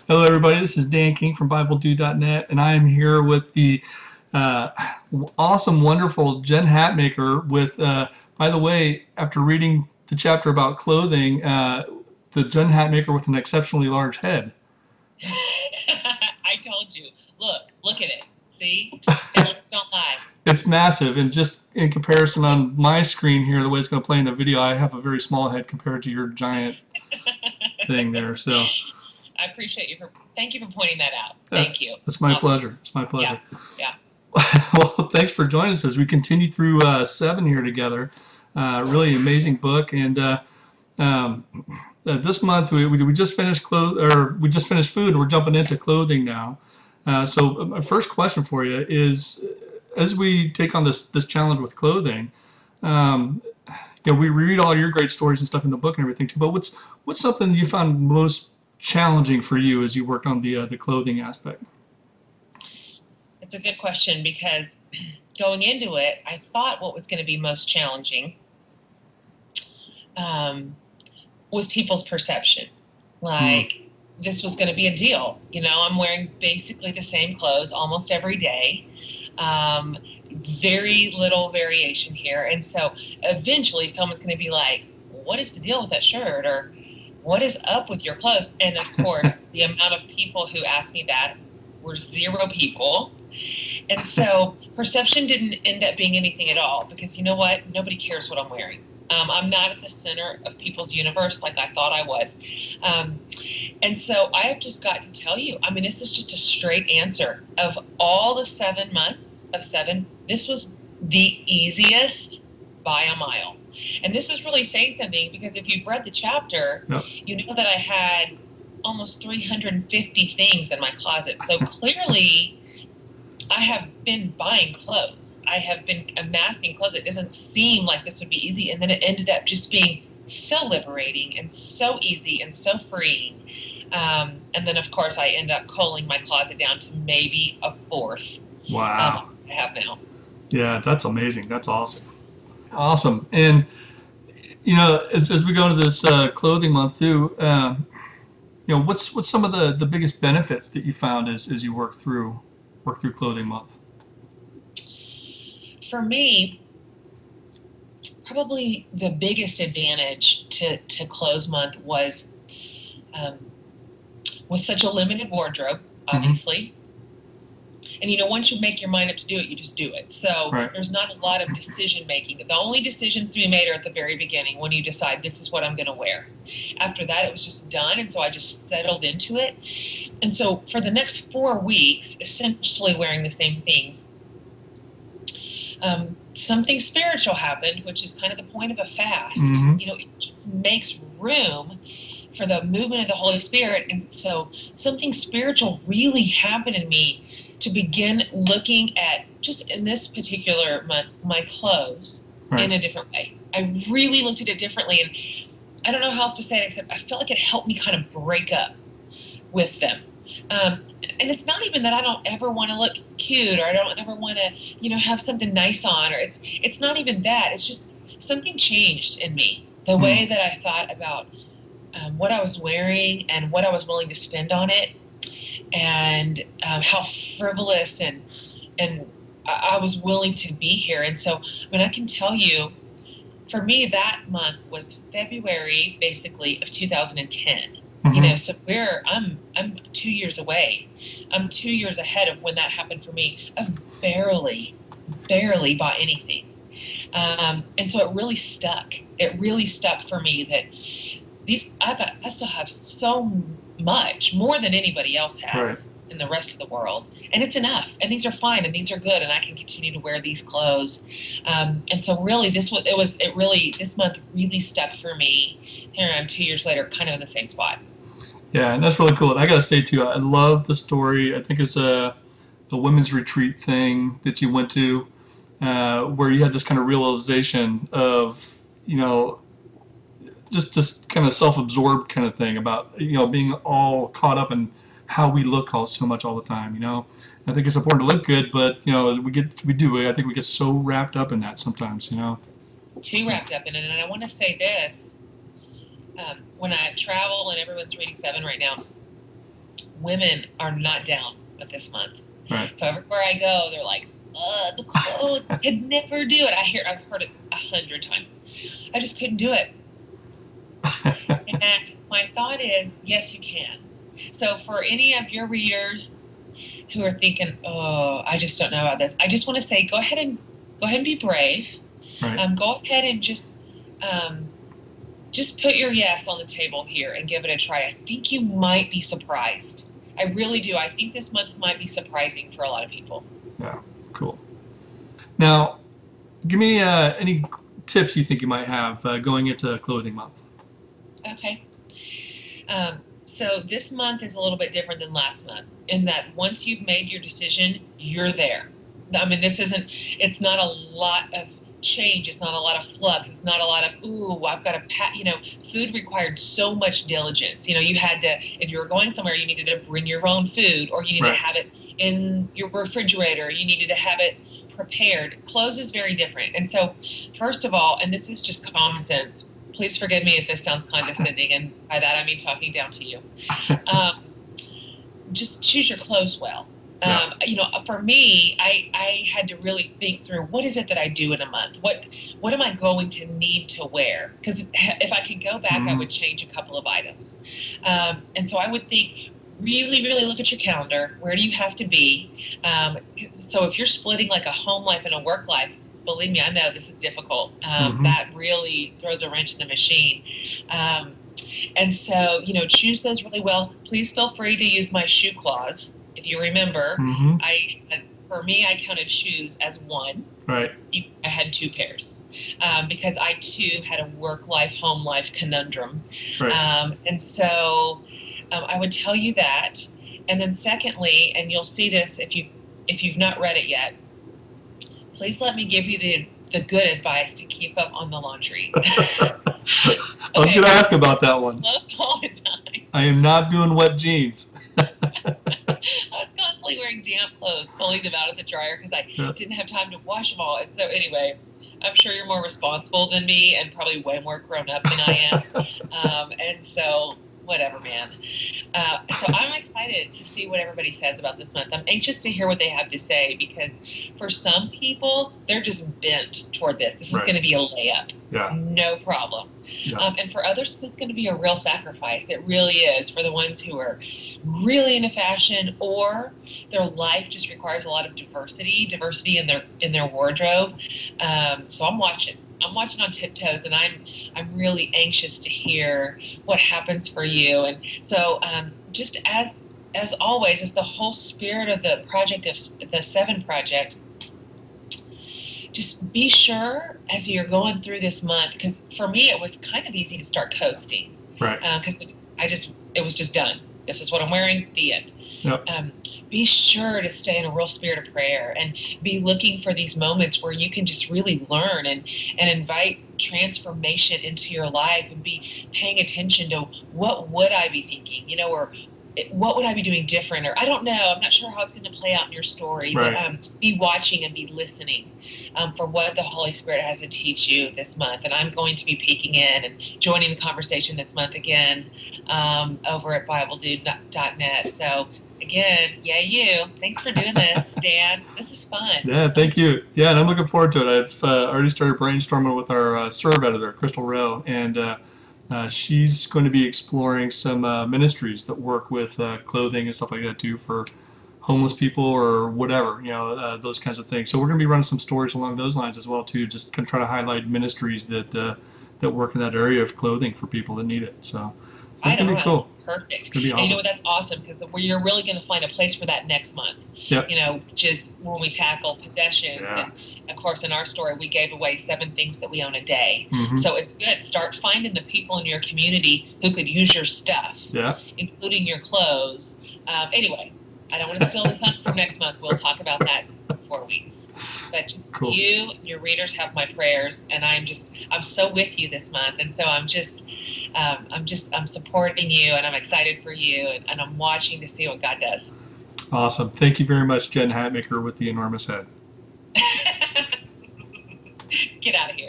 Hello, everybody. This is Dan King from BibleDo.net, and I am here with the uh, awesome, wonderful Jen Hatmaker. By the way, after reading the chapter about clothing, the Jen Hatmaker with an exceptionally large head. I told you. Look at it. See? Pictures don't lie. It's massive, and just in comparison on my screen here, the way it's going to play in the video, I have a very small head compared to your giant thing there. So. I appreciate you thank you for pointing that out. Thank you. It's my pleasure. It's my pleasure. Yeah. Well, thanks for joining us as we continue through 7 here together. Really amazing book, and this month we just finished we just finished food, and we're jumping into clothing now. So my first question for you is, as we take on this challenge with clothing, we read all your great stories and stuff in the book and everything too. But what's something you found most challenging for you as you worked on the clothing aspect? It's a good question, because going into it, I thought what was going to be most challenging was people's perception. Like, this was going to be a deal. I'm wearing basically the same clothes almost every day. Very little variation here. And so eventually someone's going to be like, what is the deal with that shirt? Or what is up with your clothes? And of course, the amount of people who asked me that were 0 people. And so perception didn't end up being anything at all, because you know what? Nobody cares what I'm wearing. I'm not at the center of people's universe like I thought I was. And so I have just got to tell you, this is just a straight answer. Of all the 7 months of 7, this was the easiest by a mile. And this is really saying something, because if you've read the chapter, you know that I had almost 350 things in my closet. So clearly, I have been buying clothes. I have been amassing clothes. It doesn't seem like this would be easy. And then it ended up just being so liberating and so easy and so freeing. And then, of course, I end up culling my closet down to maybe a 4th. Wow. I have now. Yeah, that's amazing. That's awesome. Awesome. And as we go into this clothing month too, what's some of the biggest benefits that you found as you work through clothing month? For me, probably the biggest advantage to clothes month was such a limited wardrobe, obviously. And, once you make your mind up to do it, you just do it. So There's not a lot of decision making. The only decisions to be made are at the very beginning, when you decide this is what I'm going to wear. After that, it was just done. And so I just settled into it. And so for the next 4 weeks, essentially wearing the same things, something spiritual happened, which is kind of the point of a fast. It just makes room for the movement of the Holy Spirit. And so something spiritual really happened in me to begin looking at, just in this particular month, my clothes in a different way. I really looked at it differently, and I don't know how else to say it, except I felt like it helped me kind of break up with them. And it's not even that I don't ever want to look cute, or I don't ever want to, have something nice on, or it's not even that. It's just something changed in me. The way that I thought about what I was wearing and what I was willing to spend on it, and how frivolous and I was willing to be here. And so, I can tell you, for me, that month was February, basically, of 2010. So I'm 2 years away. I'm 2 years ahead of when that happened for me. I've barely bought anything. And so it really stuck. It really stuck for me that I still have so much, more than anybody else has in the rest of the world, and it's enough, and these are fine, and these are good, and I can continue to wear these clothes. And so really this month really stuck for me. Here I am 2 years later, kind of in the same spot. Yeah, and that's really cool. And I gotta say too, I love the story. I think it's a women's retreat thing that you went to, where you had this kind of realization of just kind of self-absorbed kind of thing about being all caught up in how we look so much all the time. I think it's important to look good, but I think we get so wrapped up in that sometimes. Too wrapped up in it. And I want to say this: when I travel, and everyone's reading 7 right now, women are not down with this month. Right. So everywhere I go, they're like, the clothes, I could never do it. I've heard it 100 times. I just couldn't do it. And my thought is, yes, you can. So for any of your readers who are thinking, oh, I just don't know about this, I just want to say, go ahead and be brave. Right. Go ahead and just put your yes on the table here and give it a try. I think you might be surprised. I really do. I think this month might be surprising for a lot of people. Yeah, cool. Now, give me any tips you think you might have going into clothing month. Okay. So this month is a little bit different than last month in that once you've made your decision, you're there. I mean, it's not a lot of change. It's not a lot of flux. It's not a lot of, ooh, I've got to food required so much diligence. You had to, if you were going somewhere, you needed to bring your own food, or you needed to have it in your refrigerator. You needed to have it prepared. Clothes is very different. And so, first of all, and this is just common sense, please forgive me if this sounds condescending, and by that I mean talking down to you. Just choose your clothes well. For me, I had to really think through, what is it that I do in a month? What am I going to need to wear? Because if I could go back, I would change a couple of items. And so I would think, really, really look at your calendar. Where do you have to be? So if you're splitting like a home life and a work life, believe me, I know this is difficult. That really throws a wrench in the machine. And so, choose those really well. Please feel free to use my shoe clause. If you remember, for me, I counted shoes as one. Right. I had 2 pairs because I, too, had a work-life, home-life conundrum. Right. And so I would tell you that. And then secondly, and you'll see this if you've not read it yet, please let me give you the good advice to keep up on the laundry. I was going to ask about that one. All the time. I am not doing wet jeans. I was constantly wearing damp clothes, pulling them out of the dryer because I didn't have time to wash them all. And so anyway, I'm sure you're more responsible than me and probably way more grown up than I am. And so whatever, man. So I'm excited to see what everybody says about this month. I'm anxious to hear what they have to say because for some people, they're just bent toward this. This is going to be a layup. Yeah. No problem. Yeah. And for others, this is going to be a real sacrifice. It really is for the ones who are really into fashion or their life just requires a lot of diversity in their wardrobe. So I'm watching on tiptoes, and I'm really anxious to hear what happens for you. And so just as always, as the whole spirit of the project of the 7 Project, just be sure as you're going through this month, because for me it was kind of easy to start coasting, right? Because it was just done. This is what I'm wearing. The end. Yep. Be sure to stay in a real spirit of prayer and be looking for these moments where you can just really learn and invite transformation into your life and be paying attention to what would I be thinking, or what would I be doing different, or I don't know, I'm not sure how it's going to play out in your story, but be watching and be listening for what the Holy Spirit has to teach you this month. And I'm going to be peeking in and joining the conversation this month again over at BibleDude.net. So again, yay you. Thanks for doing this, Dan. This is fun. Yeah, thank you. Yeah, and I'm looking forward to it. I've already started brainstorming with our serve editor, Crystal Rowe, and she's going to be exploring some ministries that work with clothing and stuff like that too for homeless people or whatever, those kinds of things. So we're going to be running some stories along those lines as well too, just kind of try to highlight ministries that work in that area of clothing for people that need it. So it's going to be cool. Perfect. Awesome. And that's awesome because you're really going to find a place for that next month. Yep. Which is when we tackle possessions. Yeah. And of course, in our story, we gave away 7 things that we own a day. Mm-hmm. So it's good. Start finding the people in your community who could use your stuff, including your clothes. Anyway, I don't want to steal the thunder from next month. We'll talk about that in 4 weeks. But cool. You, your readers, have my prayers, and I'm so with you this month, and so I'm supporting you, and I'm excited for you, and I'm watching to see what God does. Awesome. Thank you very much, Jen Hatmaker with the Enormous Head. Get out of here.